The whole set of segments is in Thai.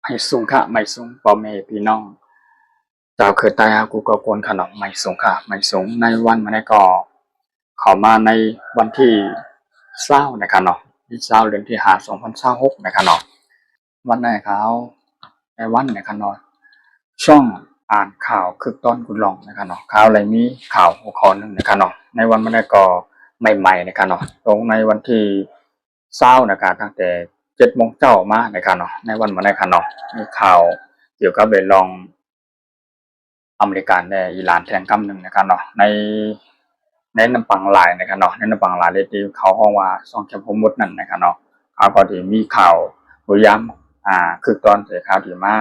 ไม่สูงค่ะไม่สูงพ่อแม่พี่น้องเจ้าเคยตายกูก็กวนขนมไม่สูงค่ะไม่สูงในวันมาได้ก็เข้ามาในวันที่เศร้านะครับเนาะที่เศร้าเดือนที่หา2026นะครับเนาะวันไหนเขาในวันนะครับเนาะช่องอ่านข่าวคึกต้นกุลองนะครับเนาะข่าวอะไรมีข่าวหัวข้อหนึ่งนะครับเนาะในวันมาได้ก็ใหม่ๆนะครับเนาะตรงในวันที่เศร้านะครับตั้งแต่7 โมงเจ้ามานะครับเนาะในวันมาได้ครับเนาะมีข่าว เกี่ยวกับเรื่องลองอเมริกันในอิหร่านแทงคำหนึ่งนะครับเนาะในน้ำปังลายนะครับเนาะในน้ำปังลายเลยที่เขาห้องว่าซ่องแคมป์พมุดนั่นนะครับเนาะเขาพอดีมีข่าวบุย้ำคือตอนเสียข่าวที่มา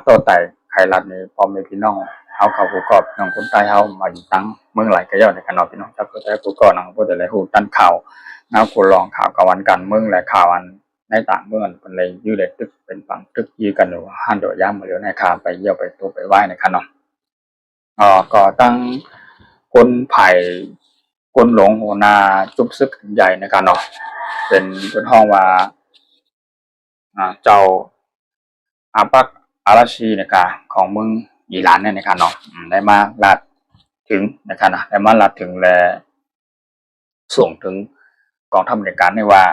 โต้ไต่ไขรัฐนี่พอมีพี่น้องเขาเขาผู้กอบน้องคนใต้เขามาอยู่ตั้งเมืองไหลก็ย่อในกันเนาะพี่น้องถ้าผู้ใต้ผู้ก่อน้องผู้ใดหูตั้นข่าวน้าผู้ลองข่าวกวันกันเมืองและข่าวอันในต่างเมืองเป็นเลยยืดเลยตึกเป็นฝั่งตึกยืดกันอยู่หันโดดย่ำมาเดี๋ยวในข่าวไปเยี่ยวไปตัวไปไหว้ในกันเนาะก็ตั้งคนไผ่คนหลงหัวนาจุบซึกใหญ่ในการเนาะเป็นห้องว่าเจ้าอาปักอาราชีในการของเมืองอิหร่านเนี่ยในการเนาะได้มาลัดถึงนะครับนะได้มาลัดถึงและส่งถึงกองทัพอเมริกันในว่า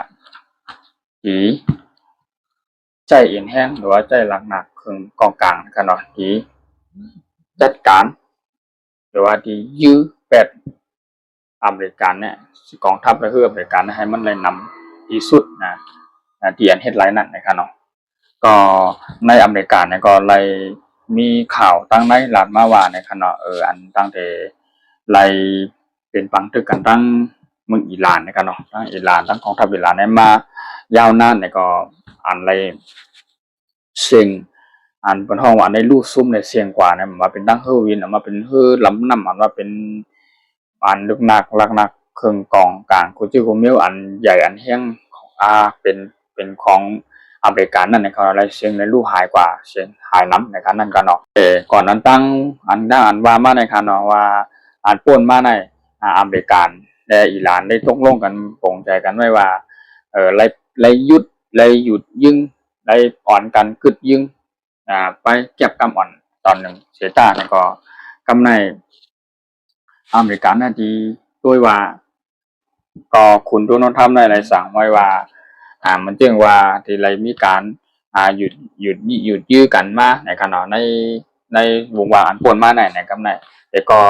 อีใจเอ็นแห้งหรือว่าใจหลักหนักคือกองกลางกันเนาะที่จัดการหรือว่าที่ยื้อแปดอเมริกันเนี่ยกองทัพและเพื่ออเมริกันให้มันเลยนำที่สุดนะที่อันเฮดไลน์นั่นนะครับเนาะก็ในอเมริกันเนี่ยก็เลยมีข่าวตั้งในหลาดมาว่าในขณะอันตั้งแต่ไลเป็นปังตึกกันตั้งเมืองอิหร่านนะครับเนาะตั้งอิหร่านตั้งกองทัพอิหร่านเนี่ยมายาวนานเนี่ยก็อันไรเสียงอันเป็นห้องว่าในรูซุ่มในเสียงกว่าเนี่ยมาเป็นตั้งเฮอร์วินมาเป็นเฮอร์ล้ำน้ำมันว่าเป็นอันลึกนักลักนักเครื่องกองกลางกูจิกูมิวอันใหญ่อันเฮี้ยงเป็นของอเมริกันนั่นนะครับอะไรเสียงในรูหายกว่าเสียงหายน้ำในการนั่นกันเนาะก่อนนั้นตั้งอันว่ามาในคันเนาะว่าอันป่นมาในอเมริกันและอิหร่านได้ตกลงกันปรงใจกันไว้ว่าไล่หยุดยิงไล่อ่อนกันกึดยิงไปเก็บกำอ่อนตอนหนึ่งเสียตาเนี่ยก็กำในอเมริกันนาทีด้วยว่าก็คุณโดนัลด์ทรัมป์ได้อะไรสั่งไว้ว่ามันจึงว่าที่ไรมีการหยุดยื้อกันมาในขณะในวงวานอันป่วนมาในกำในแต่ก็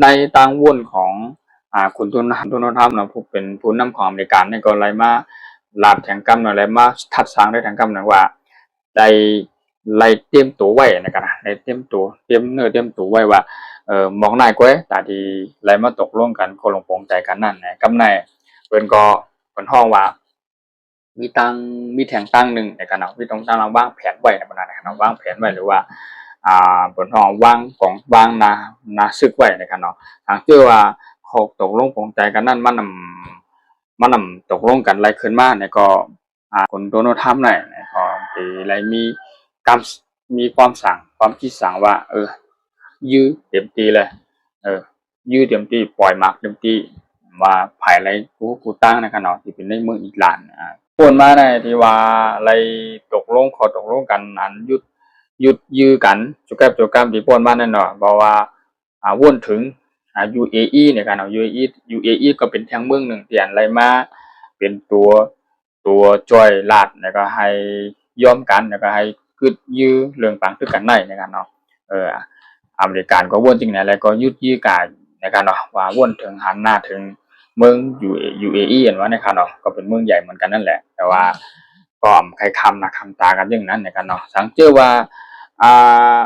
ในต่างวุ่นของคุณโดนัลด์ทรัมป์นะผู้เป็นผู้นำของอเมริกันเนี่ยก็ไรมาลาบแทงกำอะไรมาทัดสางได้แทงกำหนึ่งว่าได้ไล่เตรียมตัวไว้นะครับนะได้เตรียมตัวเตรียมเนื้อเตรียมตัวไว้ว่ามองนายก้อยแต่ที่ไรมาตกลงกันโคลงปงใจกันนั่นนะกำในเปิ้นก็เปิ้นห้องว่ามีแทงตั้งหนึ่งในการเอาที่ต้องตั้งเราวางแผนไว้ในบรรดานะครับวางแผนไว้หรือว่าบนห้องวางของวางนาซึกไว้ในการเนาะทางเชื่อว่าเขาตกลงปงใจกันนั่นมันตกลงกันอะไรขึ้นมาเนี่ยก็คนโดนัลด์ทรัมป์เนี่ยก็อะไรการมีความคิดสั่งว่ายื้อเต็มตีเลยยื้อเต็มตีปล่อยหมากเต็มตีว่าภายไรกูตั้งนะครับเนาะที่เป็นในเมืองอิหร่านควรมาในที่ว่าอะไรตกลงกันอันหยุดยื้อกันจุกแกบที่ป่นมานั่นเนาะบอกว่าวนถึงUAE เนี่ยกันเนาะUAE ก็เป็นแท่งเมืองหนึ่งที่อันอะไรมาเป็นตัวจ่อยลาดแล้วก็ให้ย้อมกันแล้วก็ให้กึดยื้อเรื่องต่างตึกกันได้ในกันเนาะอเมริกันก็วนจริงไหนแล้วก็ยุดยื้อกันในกันเนาะว่าวนถึงหันหน้าถึงเมืองUAE เห็นว่าในกันเนาะก็เป็นเมืองใหญ่เหมือนกันนั่นแหละแต่ว่าก็ใครคำนะคำตากันอย่างนั้นในกันเนาะสังเกตว่าอ่า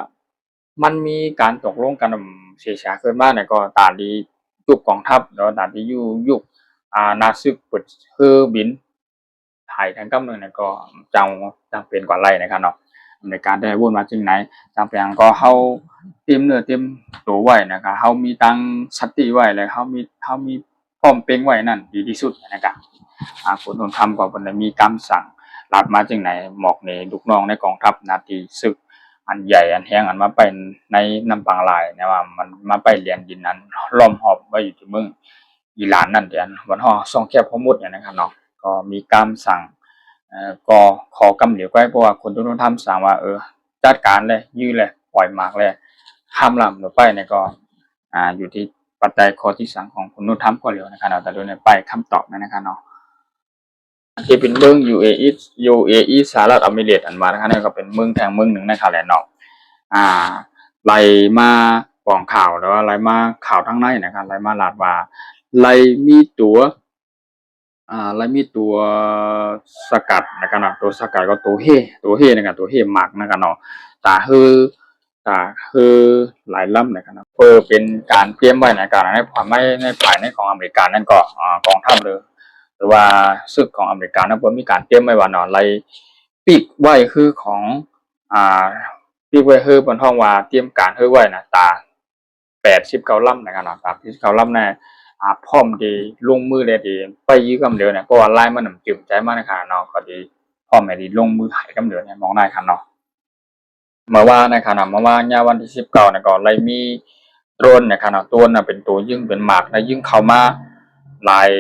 มันมีการตกลงกันเสียฉาขึ้นมาเนี่ยก็ตามที่ยุคกองทัพแล้วตามที่ยุคนาซึกเปิดเฮอบินไทยทั้งกำเนิดเนี่ยก็จังเป็นกว่าไรนะครับเนาะในการได้วุ่นมาจึงไหนจำเป็นก็เฮาเตรียมเนื้อเตรียมตัวไว้นะครับเฮามีตังสติไว้เลยเฮามีพร้อมเป้งไว้นั่นดีที่สุดนะครับคนทำก็เป็นมีคำสั่งรับมาจึงไหนหมอกในลูกน้องในกองทัพนาทีศึกอันใหญ่อันแห้งอันมาไปในน้ำปังลายนะว่ามันมาไปเรียนดินนั้นล้อมหอบไว้อยู่ที่เมืองอิหร่านนั่นเดียนวันห่อซ่องแคบพมุดเนี่ยนะครับเนาะก็มีคำสั่ง ก็ขอกำเหลียวไว้เพราะว่าคนทุนทำสั่งว่าจัดการเลยยื้อเลยปล่อยหมากเลยห้ามลำหรือไปเนี่ยก็อยู่ที่ปัจจัยข้อที่สั่งของคนทุนทำก็เหลียวนะครับแต่โดยในไปคำตอบนะครับเนาะที่เป็นเมือง UAE สหรัฐอเมริกาอันมานะครับนี่ก็เป็นเมืองแทงเมืองหนึ่งนะครับแหละเนาะไล่มาปองข่าวแล้วว่าไล่มาข่าวทั้งในนะครับไล่มาลาดว่าไล่มีตัวแล้วมีตัวสกัดนะครับเนาะตัวสกัดก็ตัวเฮนะครับตัวเฮหมักนะครับเนาะตาคือหลายลำนะครับเนาะเพื่อเป็นการเตรียมไว้ในการในความไม่ในภายในของอเมริกานั่นก็กองทัพเลยหรือว่าศึกของอเมริกานั้นเพิ่นมีการเตรียมไว้ว่าเนาะไล่ปีกไว้คือของอ่าปีกไว้คือเพิ่นฮ้องว่าเตรียมการคือไว้นะตา89ลำนะครับเนาะ89ลำแน่พร้อมที่ลงมือได้ที่ไปยื้อกำเดียวเนี่ยเพราะว่าลายมันจืดใจมากนะครับเนาะก็ที่พร้อมที่ลงมือให้กำเดียวเนี่ยมองได้ครับเนาะเมื่อว่านะครับเนาะเมื่อว่าญาวันที่19เนี่ยก็เลยมีโดรนนะครับเนาะตัวน่ะเป็นตัวยิงเป็นหมากแล้วยิงเข้ามาหลาย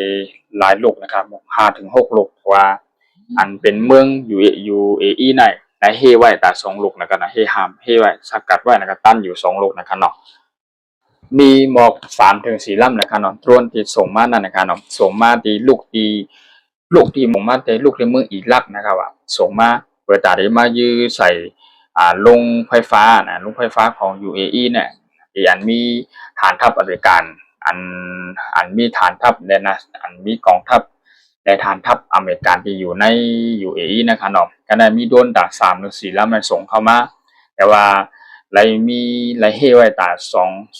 หลายลูกนะครับ5ถึง6ลูกว่าอันเป็นเมืองUAE ในเฮไว้แต่2ลูกนะครับนะเฮไว้สกัดไว้นะครับตั้นอยู่2ลูกนะครับเนาะ มีหมอก3ถึง4ลำนะครับเนาะโดรนที่ส่งมานั่นนะครับเนาะส่งมาที่ลูกที่หมงมาแต่ลูกในเมืองอิรักนะครับว่าส่งมาเปิดตาได้มายื้อใส่โรงไฟฟ้าโรงไฟฟ้าของ UAE เนี่ยที่อันมีฐานทัพอเมริกันอันมีฐานทัพและนะอันมีกองทัพและฐานทัพอเมริกันที่อยู่ใน UAE นะครับเนาะก็ได้มีโดรนดา3หรือ4ลำมันส่งเข้ามาแต่ว่าไรเฮไว้ตา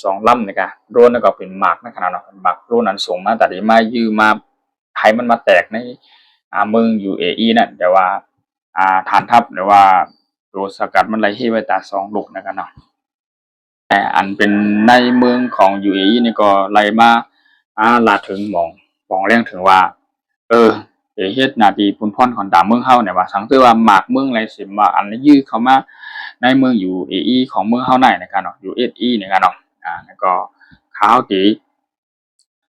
สองลำนะครับโดรนก็เป็นหมากนะครับเนาะหมากโดรนนั้นส่งมาแต่ได้มายื้อมาให้มันมาแตกในเมือง UAE นั่นแต่ว่าฐานทัพหรือว่าตัวสกัดมันไรเฮไว้ตา2ลูกนะครับเนาะแต่อันเป็นในเมืองของ UAE นี่ก็ไล่มาลาถึงมองเรื่องถึงว่าเฮ็ดหน้าที่ปุนพ่นของตามเมืองเฮาเนี่ยว่าสังเกตว่าหมากเมืองไรสิว่าอันยื้อเข้ามาในเมือง UAE ของเมืองเฮาได้นะครับเนาะ USE นะครับเนาะแล้วก็ข่าวที่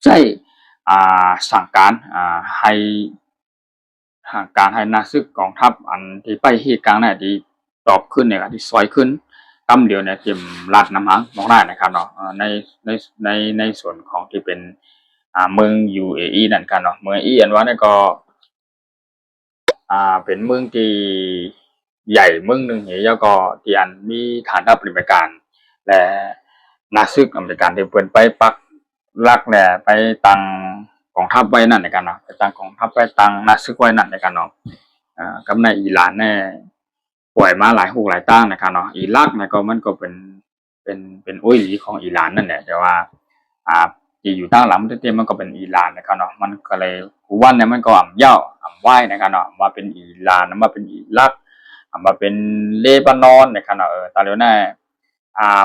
ใช้สั่งการให้ทางการให้นักศึกกองทัพอันที่ไปเหตุการณ์น่ะที่ตอบขึ้นเนี่ยที่ซอยขึ้นกำเดียวเนี่ยเตรียมรัดน้ำหังมองได้นะครับเนาะในในส่วนของที่เป็นเมือง UAE นั่นกันเนาะเมืองอีอันว่าเนี่ยก็เป็นเมืองที่ใหญ่เมืองหนึ่งเหี่ยแล้วก็ที่อันมีฐานทัพอเมริกันและนักศึกอเมริกันที่เพิ่นไปปักหลักแหละไปตั้งกองทัพไว้นั่นในกันเนาะไปตั้งกองทัพไว้ตั้งนักศึกไว้นั่นในกันเนาะกับในอิหร่านเนี่ยปล่อยมาหลายฮูกหลายตั้งนะครับเนาะอิรักเนี่ยก็มันก็เป็นอุ้ยหลีของอิหร่านนั่นแหละแต่ว่าที่อยู่ตั้งหลังเต็มมันก็เป็นอิหร่านนะครับเนาะมันก็เลยวันเนี่ยมันก็อ่ำเย่าอ่ำไหวนะครับเนาะมาเป็นอิหร่านมาเป็นอิรักมาเป็นเลบานอนนะครับเนาะตอนเดียวน่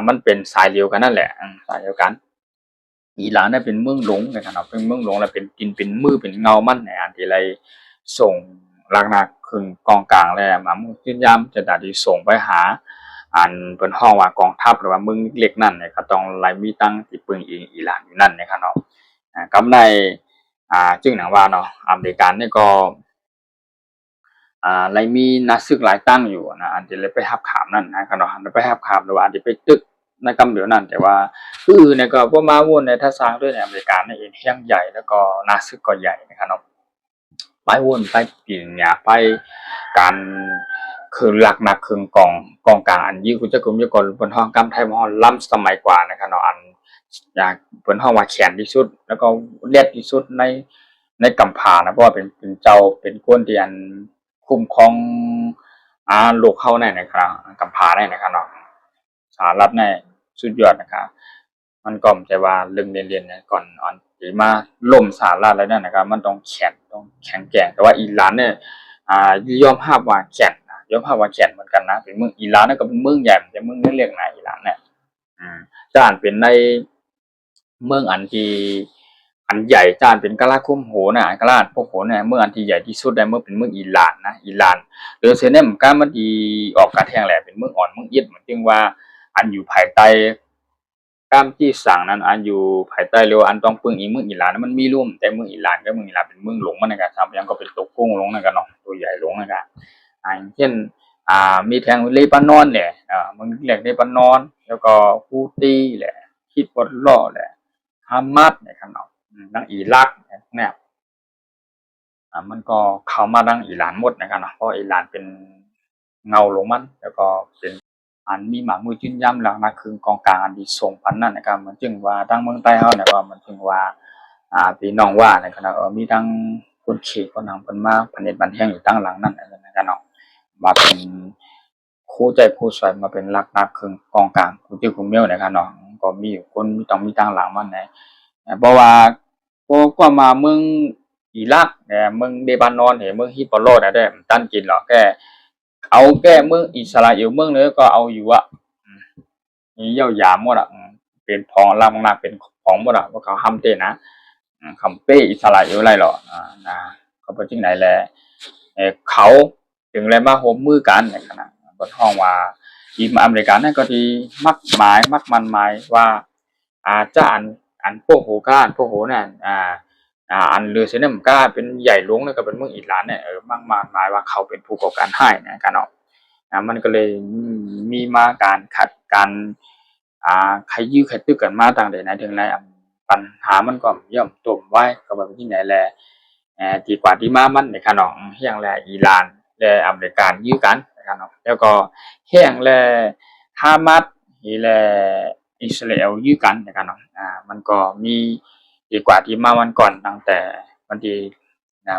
มันเป็นสายเดียวกันนั่นแหละสายเดียวกันอิหร่านเนี่ยเป็นเมืองหลวงนะครับเนาะเป็นเมืองหลวงแล้วเป็นกินเป็นมือเป็นเงามันในอันที่ไรส่งลักหนักคึงกองกลางแล้วมามุ่งยืนยามจะตัดที่ส่งไปหาอันเป็นห้องว่ากองทัพหรือว่าเมืองเล็กนั่นเนี่ยก็ต้องไล่มีตั้งที่ปืนอิหร่านอยู่นั่นนะครับเนาะกำไรจึงหนังว่าเนาะอเมริกันเนี่ยก็ไล่มีนักศึกหลายตั้งอยู่นะอันที่เลยไปหับขามนั่นนะครับเนาะไปหับขามหรือว่าอันที่ไปตึกในกำเดียวนั่นแต่ว่าคือเนี่ยก็พวกมาวุ่นในท่าสร้างด้วยในอเมริกันเนี่ยเองเฮี้ยงใหญ่แล้วก็นักศึกก็ใหญ่นะครับเนาะไปวุ่นไปปีนเนี่ยไปการคือหลักหนักคือกองกลางอันยี่คุณจะกุมยกลบนห้องกำไทยมอล้ำสมัยกว่านะครับเนาะอันอยากบนห้องว่าแขนที่สุดแล้วก็เล็ดที่สุดในกำพานะเพราะว่าเป็นเจ้าเป็นคนที่อันคุ้มครองโลกเข้าในนะครับกำพาได้นะครับเนาะสารับในสุดยอดนะครับมันก็ไม่ใช่ว่าเรื่องเรียนเนี่ยก่อนอ่อนหรือมาล่มสาราอะไรนั่นนะครับมันต้องแข็งแกร่งแต่ว่าอิหร่านเนี่ยยอมรับว่าแข็งยอมรับว่าแข็งเหมือนกันนะเป็นเมืองอิหร่านเนี่ยก็เป็นเมืองใหญ่แต่เมืองเล็กๆนะอิหร่านเนี่ยจะอ่านเป็นในเมืองอันที่อันใหญ่จานเป็นกะลาคุมโหนะกะลาพวกโหเนี่ยเมืองอันที่ใหญ่ที่สุดในเมื่อเป็นเมืองอิหร่านนะอิหร่านหรือเซเนมการมันดีออกการแทงแหละเป็นเมืองอ่อนเมืองเย็ดเหมือนจึงว่าอันอยู่ภายใต้ ตามที่สั่งนั้นอันอยู่ภายใต้เรียกว่าอันต้องปึงอีเมืองอิหร่านนั้นมันมีร่วมแต่เมืองอิหร่านกับเมืองอิหร่านเป็นเมืองหลวงมันนะครับทำยังก็เป็นตัวกุ้งหลวงนั่นกันเนาะตัวใหญ่หลวงนะครับอย่างเช่นมีแทงเลบานอนเนี่ยเมืองแหลกเลบานอนแล้วก็ฮูตีแหละฮิซบอลลอฮ์แหละฮามาสเนี่ยครับเนาะทั้งอิรักเนี่ยมันก็เข้ามาดังอิหร่านหมดนะครับเนาะเพราะอิหร่านเป็นเงาลงมันแล้วก็เป็นอันมีหมามือจิ้นย่ำหลังนะคือกองกลางอันดีส่งพันนั่นนะครับมันจึงว่าดังเมืองใต้เฮาเนี่ยว่ามันจึงว่าพี่น้องว่านะครับมีทั้งคนเขตคนทางเพิ่นมาพเนจรบันแห้งอยู่ตั้งหลังนั่นนะครับเนาะมาเป็นคู่ใจคู่สวยมาเป็นรักนักคือกองกลางคู่จื้อคู่เมียวนะครับเนาะก็มีอยู่คนต้องมีตั้งหลังมันนะเพราะว่าก็มาเมืองอิรักเมืองเลบานอนเมืองฮิซบอลลอฮ์ได้ตันกินหรอกแกเอาแก้เมืองอิสราเอลเมืองนึงก็เอาอยู่อะนี่ยาวหยามหมดอ่ะเป็นพองล่างนักเป็นของหมดอ่ะว่าเขาห้ามเต้นะคำเป้อิสราเอลไรหรอนะเขาเป็นจริงไหนแหละเขาถึงแล้วมาโฮมมือกันในขณะบนห้องว่าทีมอเมริกันนั่นก็ที่มักมันหมายว่าจะอันพวกโหก้านพวกโหนั่นอันเรือเซนมก้าเป็นใหญ่หลวงแล้วก็เป็นเมืองอิหร่านเนี่ยมักหมายว่าเขาเป็นผู้ก่อการให้นะกันเนาะมันก็เลยมีมาการขัดกันใครยื้อใครตื้อกันมาต่างใดไหนถึงไหนปัญหามันก็ย่อมตุ่มไว้ก็แบบที่ไหนแลดีกว่าที่มามันในขนมเฮียงแลอิหร่านและอเมริกันยื้อกันนะครับเนาะแล้วก็เฮียงแลฮามาสและอิสราเอลยื้อกันนะครับเนาะมันก็มีดีกว่าที่มาวันก่อนตั้งแต่วันที่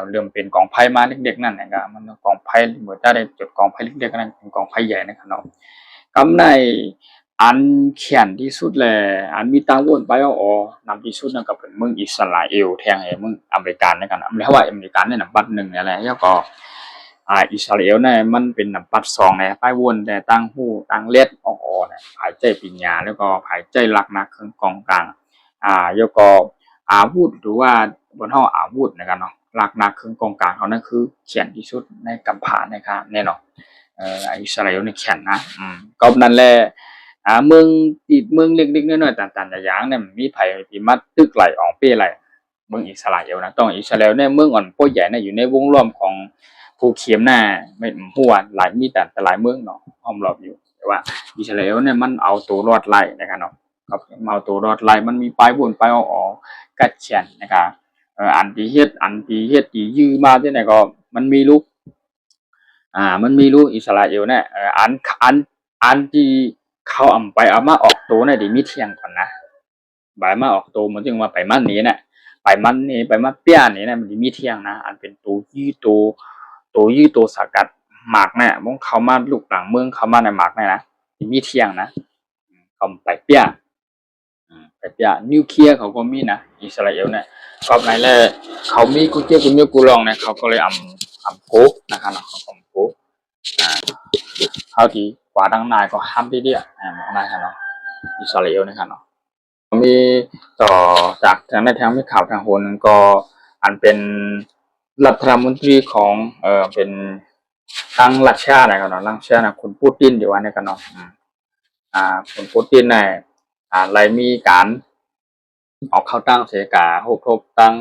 เริ่มเป็นกองไพ่มาเล็กๆนั่นนะครับมันกองไพ่เหมือนได้จุดกองไพ่เล็กๆนั่นเป็นกองไพ่ใหญ่นะครับเนาะกำในอันเขียนที่สุดแลอันมีตังวนไปนำที่สุดนั่นก็เป็นเมืองอิสราเอลแทงเมืองอเมริกันนะครับเพราะว่าอเมริกันเนี่ยบัตรหนึ่งเนี่ยแหละแล้วก็อิสราเอลเนี่ยมันเป็นบัตรสองเนี่ยไปวนแต่ตั้งหู้ตั้งเล็ดเนี่ยภายใจปัญญาแล้วก็ภายใจหลักนะคือกองกลางแล้วก็อาวุธหรือว่าบนห้องอาวุธนะครับเนาะหลักนะคือกองกลางเขานั่นคือเขียนที่สุดในกัมพานะครับแน่นอนอิสราเอลเนี่ยแข็งนะก็นั่นแหละเมืองติดเมืองเล็กๆน้อยๆต่างๆอย่างเนี่ยมีไผที่มาตึกไหลออกเป้ไหลเมืองอิสราเอลนะต้องอิสราเอลเนี่ยเมืองอ่อนโพใหญ่เนี่ยอยู่ในวงล้อมของภูเขียมหน้าไม่หัวหลายมีแต่หลายเมืองเนาะอ้อมรอบอยู่แต่ว่าอิสราเอลเนี่ยมันเอาตัวรอดไล่นะครับเนาะครับเอาตัวรอดไล่มันมีปลายวนปลายกัดเขียนนะครับอันที่เฮ็ดที่ยื้อมาที่ไหนก็มันมีลูกมันมีรู้อิสราเอลเนี่ยอันที่เขาเอาไปเอามาออกตัวเนี่ยดิมีเที่ยงก่อนนะบายมาออกตัวมันจึงว่าไปมันนี้เนี่ยไปมันนี้ไปมาเปี้ยนี่เนี่ยมันมีเที่ยงนะอันเป็นตัวสกัดหมากเนี่ยมงเขามาลูกหลังเมืองเขามาในหมากเนี่ยนะมีเที่ยงนะเขาไปเปี้ยไปเปี้ยนิวเคลียร์เขาก็มีนะอิสราเอลเนี่ยก็ไหนแหละเขามีกูเจ้ากูมีกูลองเนี่ยเขาก็เลยโกนะครับเขาโกเขาที่กว่าดังนายก็ห้ามที่เดียนายครับเนาะอิสราเอลนะครับเนาะมีต่อจากทางในทางไม่ข่าวทางโหนก็อันเป็นรัฐมนตรีของเป็นทางรัสเซียนะครับเนาะรัสเซียนะคุณปูตินเดี๋ยววันนี้กันเนาะคุณปูตินเนี่ยอะไรมีการออกเข้าตั้งเสกาทบตั้ง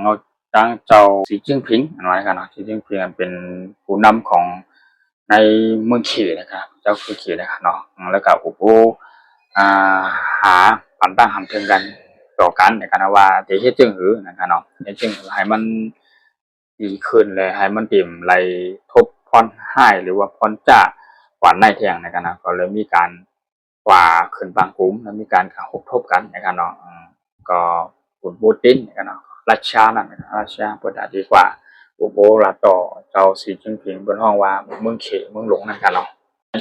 เงาตั้งเจ้าสีจิ้งผิงอะไรกันเนาะสีจิ้งผิงเป็นผู้นำของในเมืองเขนะครับเจ้าคือเขนะครับเนาะแล้วก็หาปันตั้งหำถึงกันต่อกันในการว่าจะเฮ็ดจึงหือนะครับเนาะเฮ็ดจึงให้มันดีขึ้นเลยให้มันเต็มไหลทบพรให้หรือว่าพรจ้าหวานในแทงนะครับนะก็เลยมีการกว่าขึ้นบางกลุ่มแล้วมีการทบกันนะครับเนาะก็คุณปูตินนะครับเนาะรัสเซียนั่นนะครับรัสเซียเปิดดีกว่าลาต่อเจ้าสีจิ้งผิงบนห้องว่าเมืองเขเมืองหลงนั่นกันเนาะ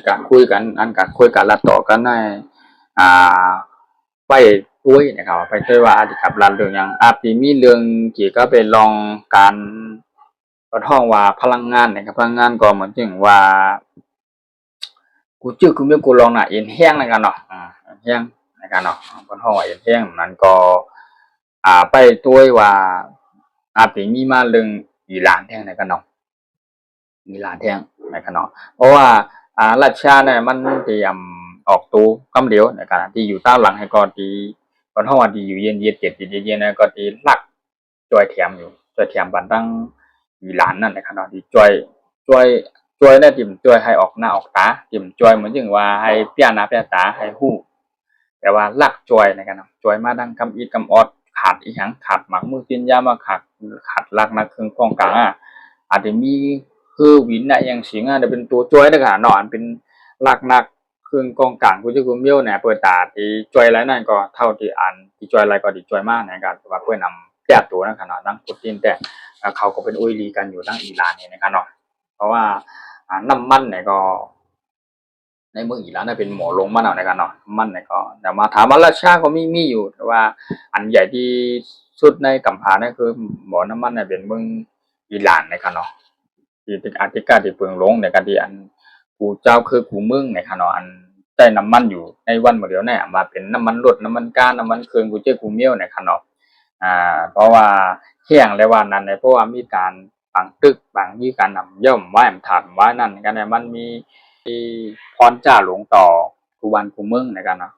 การคุยกันลาต่อกันในไปด้วยนะครับไปด้วยว่าอาจจะกับรันเรื่องอย่างปีมีเรื่องเกี่ยวกับเป็นลองการก็ท่องว่าพลังงานนะครับพลังงานก็เหมือนถึงว่ากูจื้อกูมีกูลองน่ะเอ็นแห้งนะครับเนาะแห้งนะครับเนาะก็ท่องว่าเอ็นแห้งนั้นก็ไปด้วยว่าปีมีมาเรื่องอีหร่านแท่งนะครับเนาะอีหร่านแท่งนะครับเนาะเพราะว่ารัสเซียเนี่ยมันเตรียม ออกตัวกำเดียวในการที่อยู่ต้าหลังให้ก่อนที่ก่อนห้องวันที่อยู่เย็นเย็นเจ็ดเย็นเย็นนะก็ที่ลักจอยแถมอยู่จอยแถมบันตั้งอีหลานนั่นนะครับเนาะที่จอยได้ติ่มจอยให้ออกหน้าออกตาติ่มจอยเหมือนจึงว่าให้เปี้ยหน้าเปี้ยตาให้หู้แต่ว่าลักจอยนะครับเนาะจอยมาดังกำอีกำออดขาดอีหยังขาดหมักมือกินยามาขาดลักนักเครื่องกองกลางอาจจะมีคือวินนะอย่างสิงอ่ะจะเป็นตัวจอยนะครับเนาะอันเป็นลักนักเครื่องกองกลางกูจะกูเมียวเนี่ยเปิดตาที่จอยไรนั่นก็เท่าที่อันที่จอยไรก็ดีจอยมากในการว่าเพื่อนำแก้ตัวนะครับเนาะนั่งกดตินแต่เขาก็เป็นอุ้ยลีกันอยู่ตั้งอิหร่านเนี่ยนะครับเนาะเพราะว่าน้ำมันเนี่ยก็ในเมืองอิหร่านเนี่ยเป็นหมอลงมาหน่อยนะครับเนาะมันเนี่ยก็แต่มาถามว่าราชาก็มีอยู่แต่ว่าอันใหญ่ที่สุดในกัมพูชาเนี่ยคือหมอน้ำมันเนี่ยเป็นเมืองอิหร่านนะครับเนาะที่อาติกาที่เปิงลงในการที่อันกูเจ้าคือกูเมืองนะครับเนาะอันได้น้ำมันอยู่ในวันเมื่อเดียวเนี่ยมาเป็นน้ำมันรถน้ำมันก๊าซน้ำมันเครื่องกูเจ้ากูเมียวนะครับเนาะเพราะว่าเที่ยงและวันนั้นเนี่ยเพราะว่ามีการฝังตึกฝังมีการนำย่อมไหว้ถามไว้นั่นกันเนี่ยมันมีพรจ้าหลวงต่อกูวันกูเมืองในกันเนาะ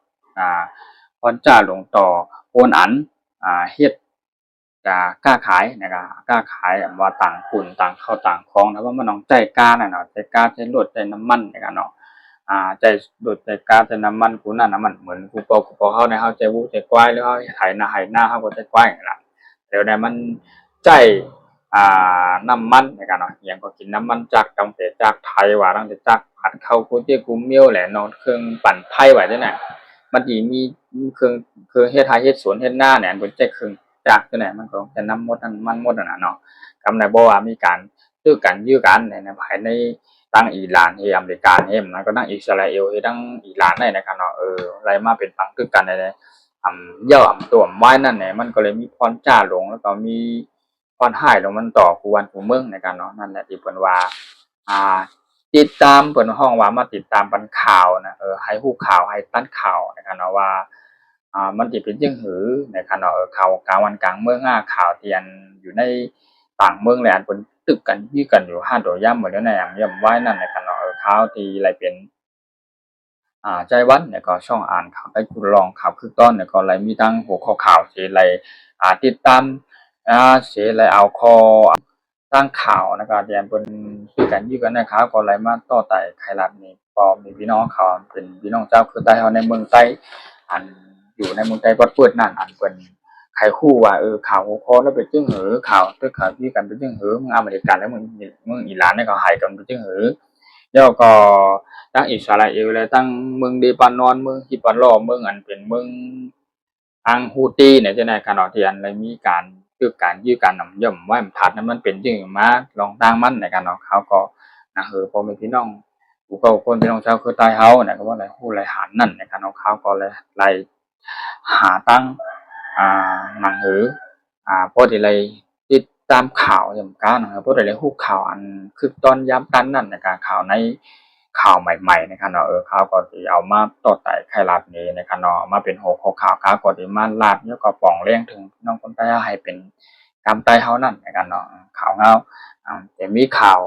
พรจ้าหลวงต่อโอนอันเฮ็ดจะกล้าขายนะครับกล้าขายว่าต่างฝุ่นต่างเข้าต่างคลองนะว่ามันต้องใจกล้าเนาะใจกล้าใจรถใจน้ำมันในกันเนาะใจรถใจกล้าใจน้ำมันกูนั่นน้ำมันเหมือนกูปอเขาในเขาใจวูใจกว้ายหรือเขาไถหน้าเขาก็ใจกว้ายนะเดี๋ยวเนี่ยมันใจน้ำมันในกันเนาะอย่างก็กินน้ำมันจากกำเนิดจากไทยว่าตั้งแต่จากผัดเข้ากูเจ้กูเมียวแหละเนาะเครื่องปั่นไผ่ไว้ด้วยนะมันดีมีเครื่องเฮ็ดไทยเฮ็ดสวนเฮ็ดหน้าเนี่ยเป็นใจเครื่องจากตัวไหนมันก็จะน้ำมดน้ำมันมดน่ะเนาะกำในบ่ว่ามีการตื้อกันยื้อกันในภายในตั้งอิหร่านเฮอเมริกาเฮมันก็ตั้งอิสราเอลเฮตั้งอิหร่านได้นะครับเนาะอะไรมาเป็นฟังตื้อกันในเย่าตัวไม้นั่นเนี่ยมันก็เลยมีพรจ้าลงแล้วก็มีพรให้ลงมันต่อกูวันกูเมืองในการเนาะนั่นแหละที่เพิ่นว่าติดตามเปิดห้องว่ามาติดตามปันข่าวนะให้ฮู้ข่าวให้ตั้นข่าวนะครับเนาะว่ามันสิเป็นจังหือนะครับเนาะข่าวกลางวันกลางเมืองข่าวที่อันอยู่ในต่างเมืองแหละอันเพิ่นตึกกันยื้อกันอยู่5ตัวย่ำหมดแล้วในอย่างย่ำไว้นั่นนะครับเนาะข่าวที่อะไรเป็นใจวันเนี่ยก็ช่องอ่านข่าวได้คุณลองข่าวคือต้นเนี่ยก็อะไรมีทั้งหัวข้อข่าวเสียอะไรติดตามเสียอะไรเอาคอตั้งข่าวนะครับเรียนเป็นคือกันยื้อกันนะครับก็อะไรมาต่อไต่ไขรัฐนี่พอมีพี่น้องเขาเป็นพี่น้องเจ้าคือใต้เขาในเมืองใต้อันอยู่ในเมืองใต้วัดเปิดนั่นอันเป็นไขคู่ว่าข่าวหัวข้อแล้วเป็นจึงหือข่าวตัวข่าวที่กันเป็นจึงหือเมืองอเมริกันแล้วเมืองอิหร่านเนี่ยเขาหายกันเป็นจึงหือแล้วก็ตั้งอิสราเอลและตั้งเมืองเดบานอนเมืองฮิบาลอเมืองอันเป็นเมืองอังฮูตีเนี่ยจะในขณะที่อันเลยมีการคือการยื้อการนำย่อมว่ามันถัดนั้นมันเป็นจริงมาลองตั้งมันในการเนาะเขาก็พอมีพี่น้องกูก็คนพี่น้องชาวคือใต้เฮาเนี่ยก็ว่าอะไรฮู้ไรหันนั่นในการเนาะเขาก็เลยไล่หาตั้งหนังหือพอที่ไรติดตามข่าวอย่างกันนะครับพอที่ไรฮู้ข่าวอันคือตอนย้ำกันนั่นในการข่าวในข่าวใหม่ๆนะครับเนาะเขาก็สิเอามาต่อไต่ไขรัฐนี้นะครับเนาะมาเป็นหัวข้อข่าวเขาก็สิมาลาดแล้วก็ป่องเลี้ยงถึงพี่น้องคนใต้ให้เป็นกำใต้เฮานั่นนะครับเนาะข่าวเฮาจะมีข่าว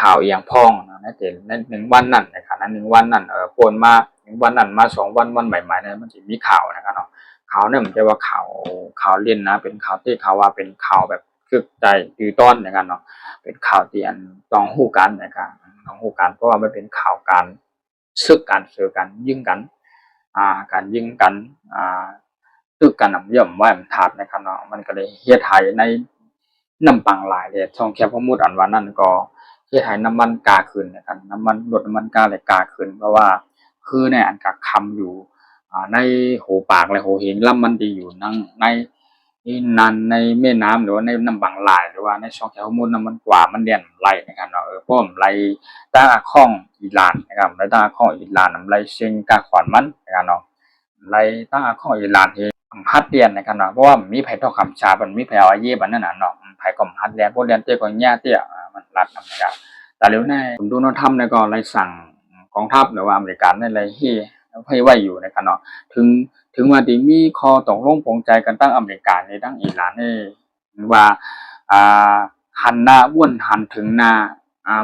ข่าวอีหยังพ้องนะใน1วันนั่นนะครับนั้น1วันนั่นโอนมา1วันนั่นมา2วันใหม่ๆเนี่ยมันสิมีข่าวนะครับเนาะข่าวเนี่ยมันจะว่าข่าวเล่นนะเป็นข่าวที่เขาว่าเป็นข่าวแบบคึกใจตือต้นนะครับเนาะเป็นข่าวที่อันต้องฮู้กันนะครับต้องฮู้กันเพราะว่ามันเป็นข่าวการซึกกันซื้อกันยิงกันการยิงกันซึกกันย่อมว่ามันถาดนะครับเนาะมันก็เลยเฮ็ดให้ในน้ำปังหลายเลยช่องแคบพมุดอันว่านั่นก็เฮ็ดให้น้ำมันกาขึ้นนะครับน้ำมันลดน้ำมันกาเลยกาขึ้นเพราะว่าคือในอันกักคำอยู่ในหูปากและหูเห็นลำมันดีอยู่นั่งในนันในแม่น้ำหรือว่าในน้ำบางหลายหรือว่าในช่องแคบมุดน้ำมันกว่ามันเด่นไหลนะครับเนาะเพราะไหลตาข้องอิหร่านนะครับไหลตาข้องอิหร่านไหลเชิงกาขวานมันนะครับเนาะไหลตาข้องอิหร่านเฮฮัดเรียนนะครับเนาะเพราะว่ามีไผทอคำชามันมีไผเอาอาเย่บันนั่นน่ะเนาะไผก็ฮัดเรียนพวกเรียนเตี้ยก็แย่เตี้ยมันรัดนะครับแต่เร็วแน่ผมดูนธรรมเนี่ยก็เลยสั่งกองทัพหรือว่าอเมริกันในอะไรที่ให้ไว้อยู่นะครับเนาะถึงว่าที่มีข้อตกลงปลงใจกันตั้งอเมริกาในตั้งอิหร่านนี่ว่าหันหน้าอ้วนหันถึงหน้า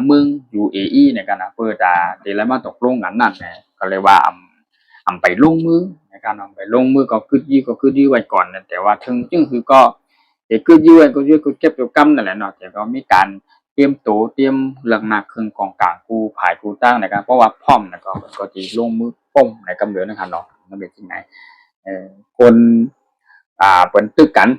เมือง UAE ในการเปิดเดลมาตกลงกันนั่นไงก็เลยว่าไปลงมือในการไปลงมือก็คือยื้อไว้ก่อนนะแต่ว่าถึงจึงคือก็เดี๋ยวคือยื้อไว้ก็ยื้อก็เก็บเกี่ยวกำนั่นแหละเนาะแต่ก็มีการเตรียมตัวเตรียมเรื่องหนักเครื่องกองกลางกูผายกูตั้งในการเพราะว่าพร้อมนะก็จะลงมือป้งในกำเนิดนะครับเนาะมันเป็นที่ไหนคนเปิ้นตึกกัน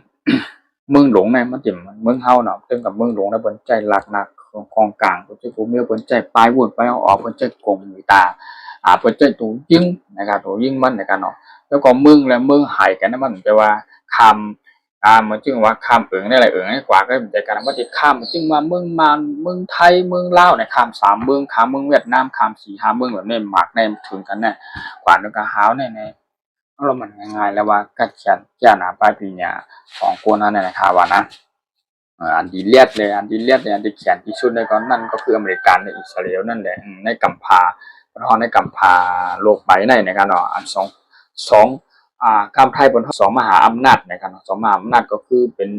เมืองหลวงเนี่ยมันจะเมืองเฮาเนาะตึงกับเมืองหลวงแล้วเปิ้นใจหลักหนักของกลางเปิ้นจะกูมีเปิ้นใจปลายวนไปเอาออกเปิ้นใจกงอยู่ตาเปิ้นใจตูยิงนะครับตูยิงมันในการเนาะแล้วก็เมืองและเมืองหายกันนะมันแปลว่าคำมันจึงว่าข้ามเอิงได้หลายเอิงให้กว่าก็เป็นใจกันว่าติดข้ามมันจึงมาเมืองมานเมืองไทยเมืองลาวเนี่ยข้าม3เมืองข้ามเมืองเวียดนามข้าม4-5เมืองแบบนี้หมากในถึงกันแน่กว่านึกก็หาวในเรามันง่ายๆแล้วว่ากัดเขียนแก้หนาปลายปีเนี่ยของโกนั้นเนี่ยนะครับว่านะอันดีเลียดเลยอันดีเลียดเลยอันดีเขียนที่สุดในก่อนนั่นก็คืออเมริกันในอิสราเอลนั่นแหละในกัมพาเพราะในกัมพาโลกใบในนะครับเนาะอันสองคำไทยบนสองมหาอำนาจนะครับสองมหาอำนาจก็คือเป็น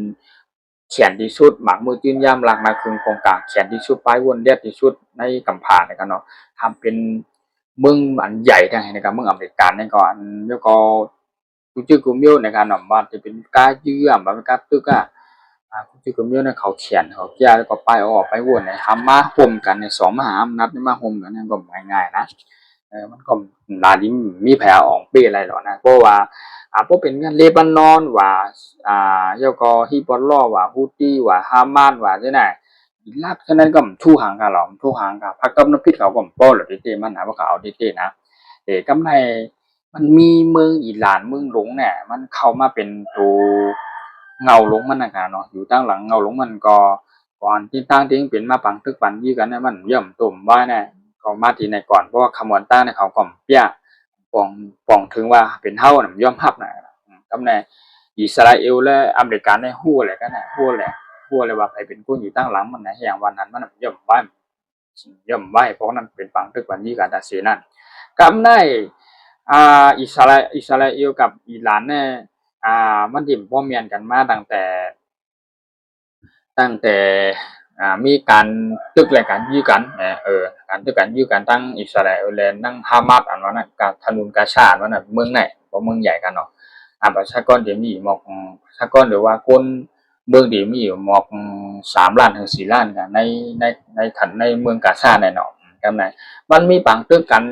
เขียนที่สุดหมากมือจื้นย่ำหลักนาคืนกองกลางเขียนที่สุดปลายวนเลียดที่สุดในกัมพานะครับเนาะทำเป็นเมืองอันใหญ่ทั้งในการเมืองอเมริกันนี่ก่อนแล้วก็คุณชื่อกุมโยในการหน่อมบ้านจะเป็นกาเยื่อมเป็นกาตึกคุณชื่อกุมโยในเขาเขียนเขาแก้แล้วก็ไปออกไปวนในทำมาห่มกันในสองมหาอำนาจนี่มาห่มกันนี่ก็ง่ายๆนะมันก็ลาดิมีแผลออกเปี้อะไรหรอกนะเพราะว่าเพราะเป็นงานเลบานอนว่าแล้วก็ฮิบอลลอว่าฮูตี้ว่าฮามาสว่าใช่ไหมลักฉะนั้นก็ทู่หางกันหรอกทู่หางกับพักกำนักพิษเขาก็ป้อหรือที่มันหาว่าเขาเอาที่นะกำไรมันมีเมืองอิหร่านเมืองหลงเนี่ยมันเข้ามาเป็นตัวเงาหลงมันนะครับเนาะอยู่ตั้งหลังเงาหลงมันก็ก่อนที่ตั้งที่เป็นมาปังทึกปันยี่กันเนี่ยมันย่อมตุ่มว่าเนี่ยก็มาที่ในก่อนเพราะว่าคำวันตั้งเนี่ยเขาก็เปี้ยปองถึงว่าเป็นเท่าน่ะย่อมพับนะกำไรอิสราเอลและอเมริกาในหู้อะไรกันนะหู้เลยว่าใครเป็นผู้อยู่ตั้งหลังมันนะอย่างวันนั้นมันย่อมไหวเพราะนั้นเป็นปังทึกปันยี่กันแต่เสียนั่นกำไรอิสราเอลกับอิหร่านเนี่ยมันดิ่มพ่อเมียนกันมาตั้งแต่มีการตึกอะไรกันยื้อกันการตึกกันยื้อกันตั้งอิสราเอลและตั้งฮามาสอันนั้นนะกับถนนกาชาดนั้นนะเมืองไหนเพราะเมืองใหญ่กันเนาะประชากรเดี๋ยวมีหมอกประชากรหรือว่าคนเมืองเดี๋ยวมีหมอก3 ล้านถึง4 ล้านกันในเมืองกาชาดเนี่ยเนาะกันไหนมันมีบางตึกกัน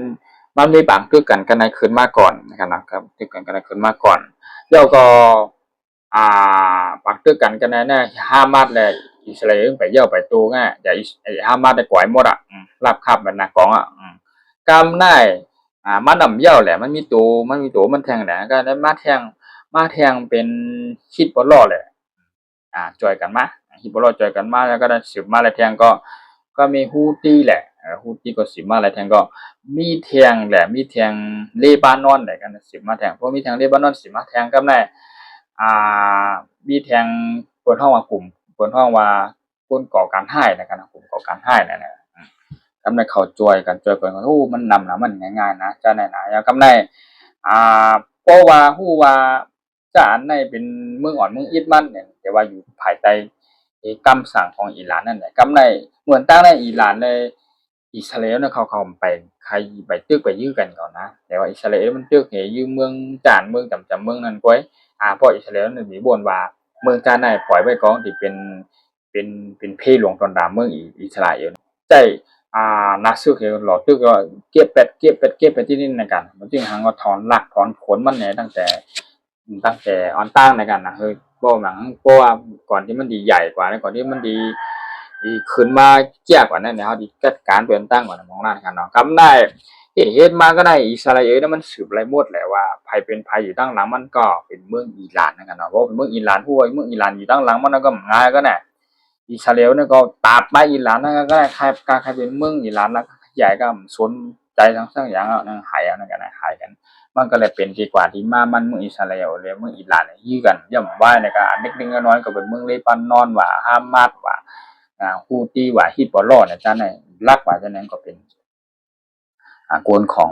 กันในคืนมาก่อนนะครับตึกกันในคืนมาก่อนแล้วก็ปักตึกกันในเนี่ยฮามาสและอิสราเอลไปเย่าไปตูง่ะแต่ฮามาสได้ก่อยหมดรับคาบมันนักกองกำได้มันนำเย่าแหละมันมีตัวมันแทงแหละก็ได้มาแทงเป็นฮิตบอลล้อเลยจอยกันมาฮิตบอลล้อจอยกันมาแล้วก็ได้สืบมาแล้วแทงก็มีฮูตี้แหละฮูตี้ก็สืบมาแล้วแทงก็มีแทงแหละมีแทงเลบานอนแหละกันสืบมาแทงเพราะมีแทงเลบานอนสืบมาแทงก็ได้มีแทงเปิดห้องว่ากลุ่มเปิดห้องว่าคนก่อการให้นะครับกลุ่มก่อการให้นะกำไรเขาจอยกันโอ้มันนำนะมันง่ายๆนะจ้าไหนนะกำไรเพราะว่าฮู้ว่าจ้าอันในเป็นเมืองอ่อนเมืองอิดมันเนี่ยแต่ว่าอยู่ภายใต้คำสั่งของอิหร่านนั่นแหละกำไรเหมือนตั้งในอิหร่านเลยอิสราเอลเนี่ยเขาไปใครไปตึกไปยื้อกันก่อนนะแต่ว่าอิสราเอลมันตึกเหยื้อเมืองจานเมืองจำเมืองนั้นก้อยเพราะอิสราเอลเนี่ยมีบ่นว่าเมืองจานในปล่อยไว้ก่อนที่เป็นเพหลวงตอนดามเมืองอิสราเอลใจนักสู้เขียวหลอดตึกก็เก็บเป็ดที่นี่ในกันมันจึงหังก็ถอนรากถอนขนมันเนี่ยตั้งแต่ออนตั้งในกันนะเพราะว่าก่อนที่มันดีใหญ่กว่าก่อนที่มันดีขึ้นมาแก่กว่านั้นเนี่ยเขาดีจัดการเปลี่ยนตั้งกว่านั้นมองหน้ากันเนาะกำได้เหตุมาก็ได้อิสราเอลนั้นมันสืบไรหมดแหละว่าภัยเป็นภัยอยู่ตั้งหลังมันก็เป็นเมืองอิหร่านนะครับเนาะเพราะเป็นเมืองอิหร่านผู้เมืองอิหร่านอยู่ตั้งหลังมันก็ง่ายก็แน่อิสราเอลเนี่ยก็ตาดไปอิหร่านนั่นก็ได้ใครเป็นเมืองอิหร่านแล้วใหญ่ก็สนใจทั้งอย่างนั่งหายนั่นกันหายกันมันก็เลยเป็นดีกว่าที่มันเมืองอิสราเอลเลยเมืองอิหร่านยื้อกันย่ำว่าในการเล็กๆน้อยๆก็เป็นเมืองเลบานอนว่าฮามาสว่าฮูตี้ว่าฮิตบอลล้อเนี่ยจ้าในรักว่าจ้านั้นก็เป็นโกนของ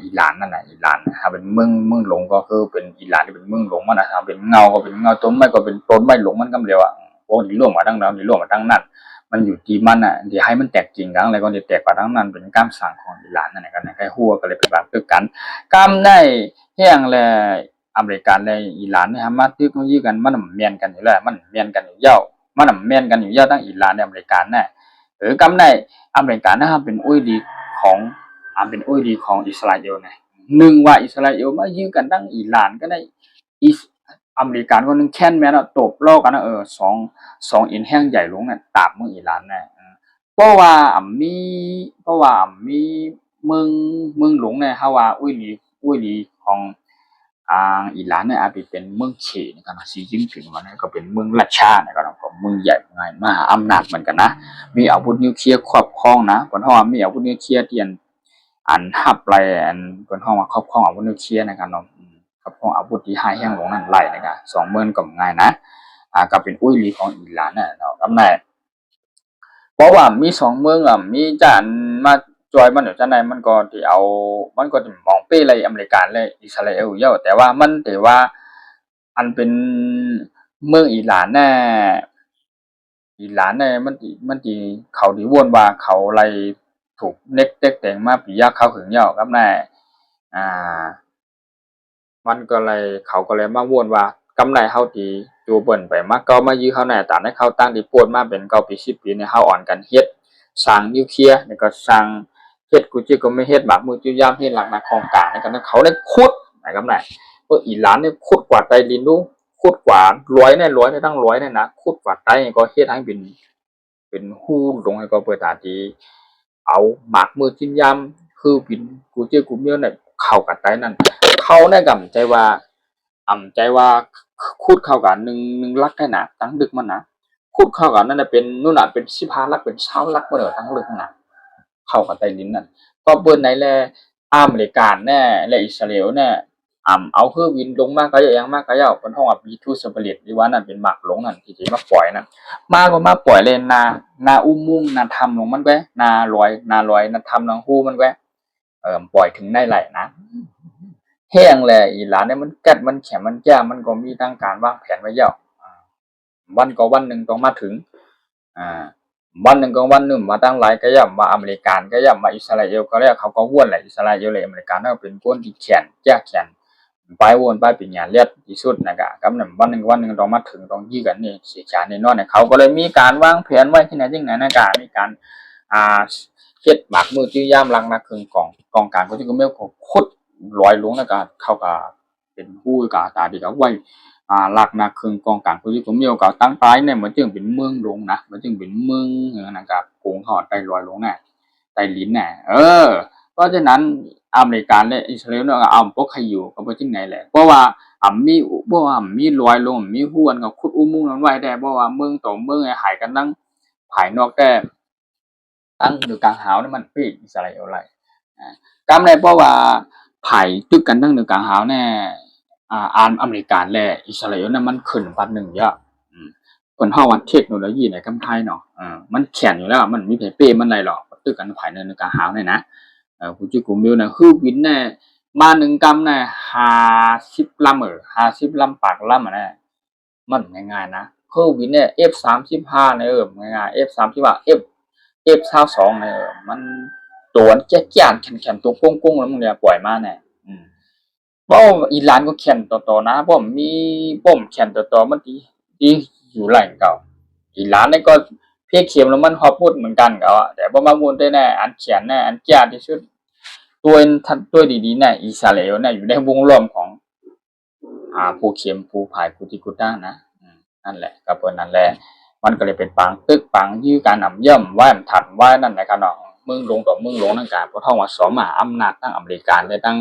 อิหร่านนั่นแหละอิหร่านนะครับเป็นเมืองหลงก็คือเป็นอิหร่านที่เป็นเมืองหลงมันนะครับเป็นเงาก็เป็นเงาต้นไม้ก็เป็นต้นไม้หลงมันก็เรียกว่าโอ้ยร่วมมาตั้งนั้นร่วมมาตั้งนั้น มันอยู่ที่มันอ่ะที่ให้มันแตกจริงกันอะไรก็จะแตกกว่าทั้งนั้นเป็นการสั่งของอิหร่านนั่นแหละกันนะแค่หัวก็เลยเป็นแบบตึกกันกำได้แห้งแลอเมริกันและอิหร่านเนี่ยมาตึกมันยื้อกันมันเมียนกันอยู่แล้วมันเมียนกันอยู่เย้ามันเมียนกันอยู่เย้าทั้งอิหร่านและอเมริกันน่ะกำได้อเมริกันนะครับเป็นอุ้ยดีของเป็นอุ้ยดีของอิสราเอลไงหนึ่งว่าอิสราเอลมายื้อกันทั้งอิหร่านก็ได้อเมริกันคนนึงแค้นแม่นตบโลกกันนะสองอินแห้งใหญ่ลงน่ะตามเมืองอิหร่านน่ะเพราะว่ามีเมืองหลวงเนี่ยฮาว่าอุ้ยลีของอิหร่านเนี่ยอาจจะเป็นเมืองเขตนะครับสีจิ้งผิงมันก็เป็นเมืองราชานะครับผมเมืองใหญ่ไงมหาอำนาจเหมือนกันนะมีอาวุธนิวเคลียร์ครอบครองนะบนห้องมีอาวุธนิวเคลียร์ที่อันหับไรอันบนห้องมาครอบครองอาวุธนิวเคลียร์นะครับเนาะครอบครองอาวุธที่ให้แห้งลงนั่นไล่นะครับ20,000ก็ง่ายนะก็เป็นอุ้ยลีของอิหร่านเนี่ยเนาะกำเนิดเพราะว่ามี2 เมืองมีจานมาจอยมันอยู่จังไดมันก็ที่เอามันก็มองเป้เลยอเมริกันเลยอิสราเอลเยอะแต่ว่ามันแต่ว่าอันเป็นเมืองอิหร่านแน่มันสิเขาที่วนว่าเขาไล่ถูกเน็กเต็กแต่งมาปิยะเขาหึงเหย้ากับแน่อ่า มันก็เลยเขาก็เลยมาวนว่ากำไรเฮาที่จูเบิ่นไปมาเก่ามายื้อเฮาแน่ตามให้เขาตั้งที่ปวดมาเป็น9 ปี10 ปีเนี่ยเฮาอ่อนกันเฮ็ดสร้างนิวเคลียร์แล้วก็สร้างเฮ็ดกูจิก็ไม่เฮ็ดบากมือจุยามเฮ็ดหลักนาของกลางในกันเขาได้ขุดนะครับน่ะพวกอิหร่านเนี่ยขุดกว่าไต้ลินดูขุดกว่า100เนี่ย100เนี่ยตั้ง100เนี่ยนะขุดกว่าไต้ก็เฮ็ดให้เป็นฮู้ลงให้ก็เปิดตาที่เอาหมากมือจิ้มยามคือเป็นกูจิกูเมียวเนี่ยเข้ากับไต้นั่น เขาได้กำใจว่าใจว่าคูดเข้ากันหนึ่งลักแค่หนาตั้งดึกมันนะคูดเข้ากันนั่นเป็นนู่นน่ะเป็น15 ลักเป็น20 ลักมาเด้อตั้งลึกน่ะเข้ากับใต้ดินนั่นก็เปิ้นไหนแลอเมริกันแน่และอิสราเอลแน่เอาเครื่องบินลงมาก็ยังมากก็ยาวเพิ่นฮ้องว่า B2 Spirit หรือว่านั่นเป็นหมากหลงนั่นที่สิมาปล่อยนั่นมาก็มาปล่อยเลยนาอุโมงค์นาถ้ำลงมันแว้นาลอยนาถ้ำนาฮู้มันแว้ปล่อยถึงได้ไหลนะแห้งแหละอีหลานเนี่ยมันกัดมันแข็งมันจ้ามันก็มีทางการวางแผนไว้แล้ววันก็วันหนึ่งต้องมาถึงอ่าวันหนึ่งก็วันหนึ่งมาตั้งหลายก็ย่ำมาอเมริกันก็ย่ำมาอิสราเอลก็แล้วเขาก็ว้วนแหละอิสราเอลเลยอเมริกันก็เป็นก้นที่แข็งแไปวนไปเป็นอย่างเลียดที่สุดนะครับกับนั้นวันหนึ่งต้องมาถึงต้องยื้อกันนี่เสียชาแน่นอนเนี่ยเขาก็เลยมีการวางแผนไว้ที่ไหนที่ไหนนะครับมีการอ่าเฮ็ดหมากมือจื้อย่ามลังนาครึ่งกองกลางก็จะไม่ขุดลอยลงนะครับเขาก็เป็นผู้กาตาดีก็ไว้ลักนาครึ่งกองกลางก็จะมีโอกาสตั้งตายเนี่ยเหมือนจึงเป็นเมืองลงนะเหมือนจึงเป็นเมืองนะครับโกงเขาได้ลอยลงน่ะใต้ลิ้นน่ะเพราะฉะนั้นอเมริกันและอิสราเอลเนี่ยเอาพวกใครอยู่ก็บ่จึงไหนแหละเพราะว่ามีลอยลงมีฮู้กันก็ขุดอุโมงค์นั้นไว้ได้เพราะว่าเมืองต่อเมืองหายกันทั้งภายนอกแต่ตั้งอยู่กลางหาวนี่มันปีอิสราเอลไรกำได้เพราะว่าไผ่ตึกกันตั้งอยู่กลางหาวแน่อเมริกันและอิสราเอลนั้นมันขึ้นปันหนึ่งเยอะเพิ่นเฮาว่าเทคโนโลยีในกำไทยเนาะมันแข็งอยู่แล้วมันมีไผเป้มันไรหรอกตึกกันภายในกลางหาวนี่นะผู้จิกุมิวน่ะคือวินแน่มา1 กำน่ะ50 ลำ50 ลำปากลำน่ะมันง่ายๆนะคือวินเนี่ย F35 เนี่ยง่ายๆ F35 F22 เนี่ยมันตัวแก่ๆแข็งๆตัวโก้งๆแล้วมึงเนี่ยปล่อยมาแน่เพราะอีหร่านก็แข็งต่อๆนะเพราะมีป้อมแข็งต่อๆมันที่อยู่หลายเก่าอีหร่านนี่ก็เพเข็มแล้วมันฮอดพูดเหมือนกันก็แต่บ่มาพูดได้แน่อันแข็งแน่อันแก่ที่สุดตัวดีๆน่ะอิสราเอลน่ะอยู่ในวงล้อมของภูเข็มภูผายภูติกุต้านะนั่นแหละก็เปิ้นนั่นแหละมันก็เลยเป็นปางตึกปางยื้อการนำย่ำไว้ถัดไว้นั่นนะครับเนาะเมืองลงต่อเมืองลงนั่นก็เพราะท้องว่า2มหาอำนาจทั้งอเมริกันและทั้ง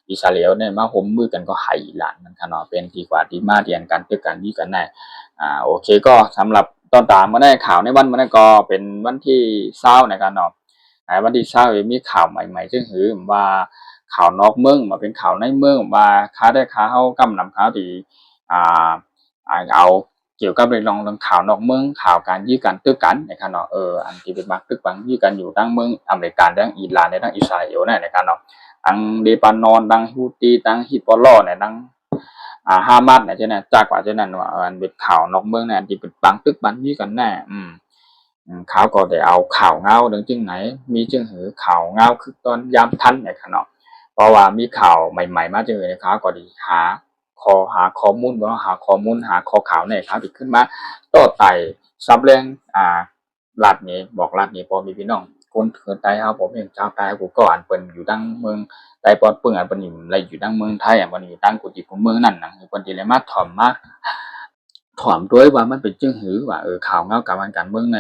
อิสราเอลเนี่ยมาร่วมมือกันก็ให้อิหร่านนั่นค่ะเนาะเป็นที่กว่าที่มาเรียนกันตึกกันยื้อกันได้โอเคก็สำหรับตอนตามมาได้ข่าวในวันมื้อนั้นก็เป็นวันที่20นะครับเนาะวันที่20มีข่าวใหม่ๆซึ่งหือว่าข่าวนอกเมืองมาเป็นข่าวในเมืองว่าค้าได้ค้าเฮากำนำข่าวที่อ่าเอาเกี่ยวกับเรื่องข่าวนอกเมืองข่าวการยื้อกันตึกกันนะครับเนาะอันที่เป็นบักตึกบังยื้อกันอยู่ทั้งเมืองอเมริกันทั้งอิหร่านและทั้งอิสราเอลนั่นนะครับเนาะทั้งเลบานอนทั้งฮูตีทั้งฮิซบอลลอห์เนี่ยทั้งฮามาสเนี่ยจังนั้นจากว่าจังนั้นว่าอันเป็นข่าวนอกเมืองเนี่ยที่เป็นบังตึกบังยื้อกันแน่ เขาก็ได้เอาข่าวเงาดังจึงไหนมีจึงหือข่าวเงาคือตอนยามทันนะครับเนาะเพราะว่ามีข่าวใหม่ๆมาจึงเลยนะครับก็ดีหาข้อมูลว่าหาข้อมูลหาข้อข่าวในครับที่ขึ้นมาโต้ไต่ซับเรื่องรัฐนี้บอกรัฐนี้พอมีพี่น้องคนเกิดใต้เฮาผมเห็นชาวใต้กูก็อ่านเปิ้นอยู่ดังเมืองใต้ปอดเปิ้นอ่านเปิ้นอยู่ดังเมืองไทยอ่ะมันอยู่ดังกูจิกูเมืองนั่นน่ะเปิ้นสิเลยมาถ่อมมาถามด้วยว่ามันเป็นจึงหือว่าข่าวเงาการเมืองใน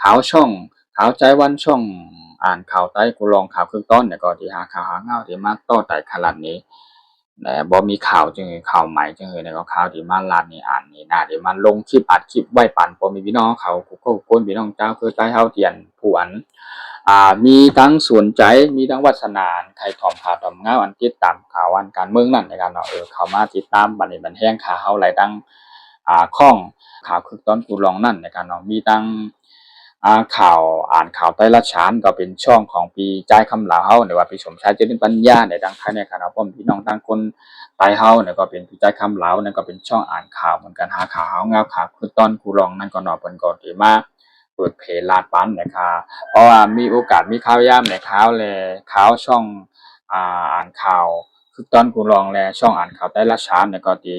ข่าวช่องข่าวใจวันช่องอ่านข่าวใต้กูลองข่าวครึ่งต้นเนี่ยก็ที่หาข่าวหาเงาที่มาต่อไต่ขนาดนี้แต่บ่มีข่าวจึงข่าวใหม่จึงเนี่ยก็ข่าวที่มาลาดนี่อ่านนี่น่าที่มันลงคลิปอัดคลิปไว้ปั่นพอมีพี่น้องเขาก็คนพี่น้องเจ้าคือใต้เฮาเทียนผู้อันมีทั้งสนใจมีทั้งวัฒนาใครถ่อมข่าวถ่อมเงาอันติดตามข่าวอันการเมืองนั่นในการเนาะเข้ามาติดตามบัดนี้บันแฮงข่าวเฮาหลายดังข้องข่าวคือตอนกูลองนั่นในการเนาะมีตั้งข่าวอ่านข่าวใต้ละชานก็เป็นช่องของปีจ่ายคำลาวเฮาในว่าปีสมชายเจริญปัญญาในดังไทยในคณะพ่อพี่น้องตั้งคนใต้เฮาเนี่ยก็เป็นปีจ่ายคำลาวนั่นก็เป็นช่องอ่านข่าวเหมือนกันหาข่าวเฮาเงาข่าวคือตอนกูลองนั่นก็เนาะเพิ่นก็สิมาเปิดเพจลาดปันนะครับเพราะว่ามีโอกาสมีข่าวยามในข่าวแลข่าวช่องอ่านข่าวคือตอนกูลองแลช่องอ่านข่าวใต้ละชานเนี่ยก็สิ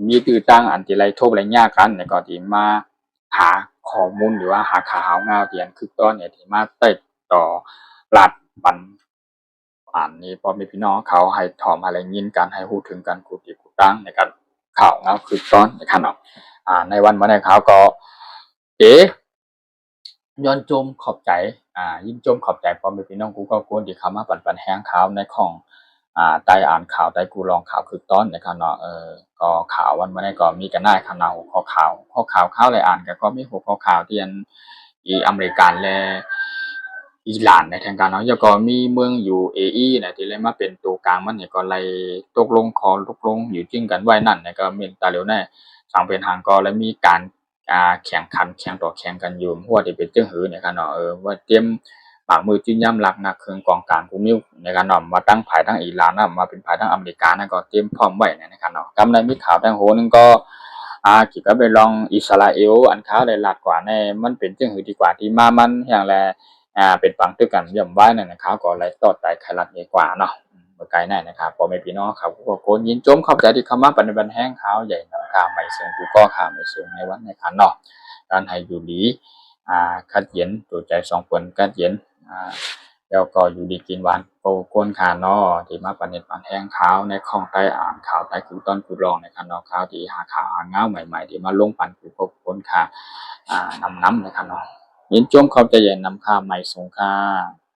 มีตื้อตั้งอันที่ไล่ทบไล่ยากกันเนี่ยก็สิมาหาข้อมูลหรือว่าหาข่าวเงาที่อันคือตอนเนี่ยที่มาติดต่อลาดปันนี้พ่อแม่พี่น้องเขาให้ถ่อมให้ได้ยินกันให้ฮู้ถึงกันกูติกูตั้งในการข่าวเงาคือตอนนะครับเนาะในวันมื้อนี้เขาก็เอ๋ย้อนจมขอบใจยินจมขอบใจพ่อแม่พี่น้องกูก็ควรที่เข้ามาปันแฮงข่าวในของใต้อ่านข่าวใต้กูลองข่าวคือตอนนะครับเนาะก็ข่าววันมื้อนี้ก็มีกันได้ครับเนาะข้อข่าวเลยอ่านก็มีหัวข้อข่าวที่อันอเมริกันและอิหร่านในทางการเนาะแล้วก็มีเมือง UAE น่ะที่เลยมาเป็นตัวกลางมันเนี่ยก็เลยตกลงอยู่จริงกันไว้นั่นเนี่ยก็มีตาเหลียวแน่สังเป็นทางก็เลยมีการแข่งขันแข่งต่อแข่งกันอยู่หัวที่เป็นจึงหือเนี่ยครับเนาะว่าเตรียมปากมือจิ้นย่ำลักนักเครื่องกองกลางกูมิวในการเนาะมาตั้งภายทั้งอิหร่านนะมาเป็นภายทั้งอเมริกานั่นก็เตรียมพร้อมไว้นะครับเนาะกำลังมีข่าวทางโหนึงก็เกี่ยวกับไปลองอิสราเอลอันข่าวได้ลัดกว่าแน่มันเป็นจึงหือดีกว่าที่มามันอย่างแลเป็นปังตึกกันย่อมไว้นั่นนะครับก็เลยต่อไต่ไขลัดดีกว่าเนาะบ่ไกลแน่นะครับพ่อแม่พี่น้องครับก็โกนยินจมเข้าใจที่คำว่าปันบันแห้งขาวใหญ่นะครับไม่สูงกูก็ข่าวไม่สูงในวันในขันเนาะการให้อยู่ดีคัดเย็นตัวใจสองคนคัดเย็นแล้วก็อยู่ดีกินหวานโกโกนขาเนาะที่มาปันปันแห้งขาวในข้องใต้อ่านข่าวใต้คือต้นคือรองในขันเนาะข่าวที่หาข่าวหาเงาใหม่ๆที่มาลงปันคือพบคนขาน้ำในขันเนาะยินจมเข้าใจเย็นนำข้าไม่สูงค่า